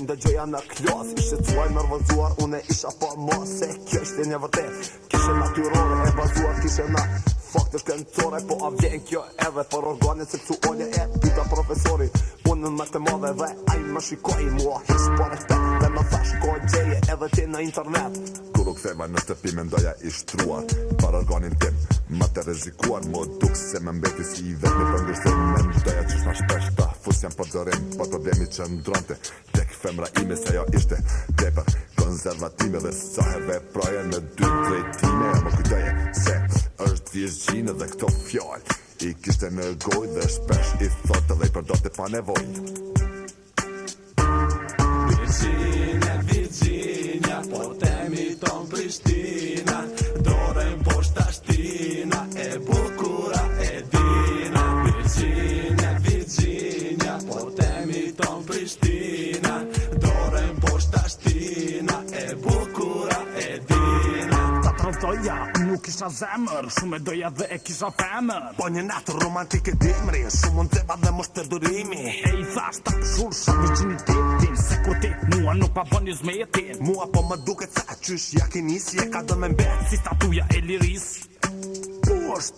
ndëgjoja në klas. Ishte cuaj nervozuar, une isha pa mas. Se kjo ishte një vërtet, kishe natyrore e bazuar, kishe na fakte shkencore. Po a vjen kjo edhe për organit seksuale e pita profesori. Unë në të madhe dhe aj më shikoj mua hiç pa respekt. Dhe më thash ko gjeje edhe ti në internet. Kur u ktheva në shtëpi mendoja i shtruar për organin tim, më të rrezikuar. Më duk se më mbeti si i vetmi për ndryshim. Mendoja qysh na shpesh ta fusjam për dorim, po problemi që ndronte tek femra ime se ajo ishte tepër konservative dhe sa herë veproja në dy drejtime. Më kujtoje se është vjezgjinë dhe këto fjallë i kishte në gojë dhe shpesh i thotë dhe i përdorte pa nevojë. Virginia, portemi ton Prishtina, dorën poshta shtina, e bukura e dina. Virginia, portemi ton Prishtina, dorën poshta shtina, e bukura e dina. Doja, nuk isha zemër, shumë e doja dhe e kisha femër. Po një natë romantike dimri, shumë mund teba dhe mos të durimi. E i thash ta pëshursha virginitetin, se kur ti mua nuk pa bën një zmetin. Mua po më duket sa qysh ja ki nisi e ka do me mbet. Si statuja e liris, po është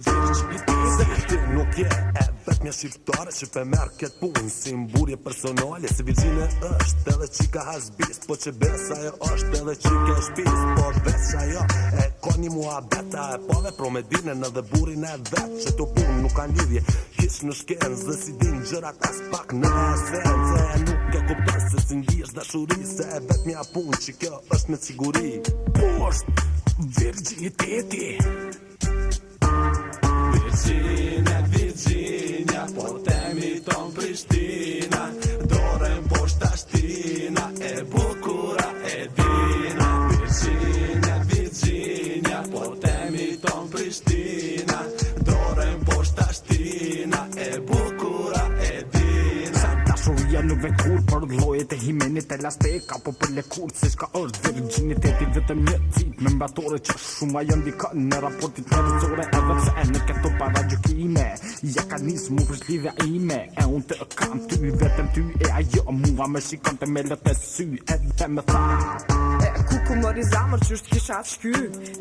virginiteti. Se ti nuk je e vetmja shqiptare që pe merë këtë punë si mburje personale. Se virgjine është edhe qika hasbist, po që besa e është edhe qika e shpist. Po besa jo e ka një mua beta e po dhe promedinen edhe burin e vet. Që të punë nuk kanë lidhje hiç në shkenz dhe si din gjërat as pak në esencë. E nuk e kuptar se si ndihesh dashuri, se e vetmja punë që kjo është me siguri. po është virginiteti. Virginia, portemi ton Prishtina, dorën poshta shtina, e bukura e dina. Virginia, portemi ton Prishtina, dorën poshta shtina, e bukura e dina. Sa dashuria nuk vet kur për llojet e himenit e lasteka, po për lekur se shka është virginiteti vetëm një cip me mbatore që shumë ajo ndikon në raportit njerëzore. Edhe pse e në këto paragjykime ja ka nis mu për lidhja ime. E unë të kam ty, vetëm ty e ajo mua me shikon të me lët e sy. Edhe me tha ku mori zamër që është kisha të shky.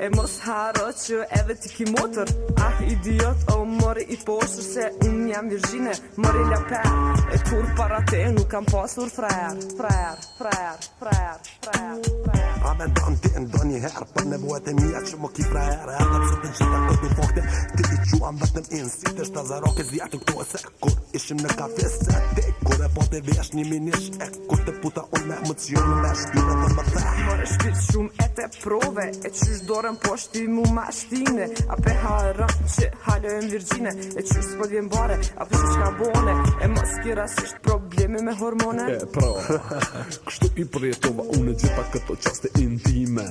E mos haro që edhe ti ki motër. Ah, idiot, o mori i posër se unë jam virgjine, mori la per. E kur para te nuk kam pasur frer. A me ndonë ti ndo një herë për nevojët e mija që më ki frajerë. Edhe pse të gjitha këtu fakte ti i quam vetëm insite. Shtazaroke zjatë këtu e se kur ishim në kafe se te kur e po të vesh një minish e kur të puta unë me emocione me shtyre dhe më the. More shpirë shumë e te prove, e qysh dorën poshti mu ma shtine. A pe harën që halojnë virgjine, e qysh s'po d'vjen bare, a pe që qka bone. E mos ki rasisht probleme me hormone. E pra, kështu i përjetova unë gjitha këto qaste intime.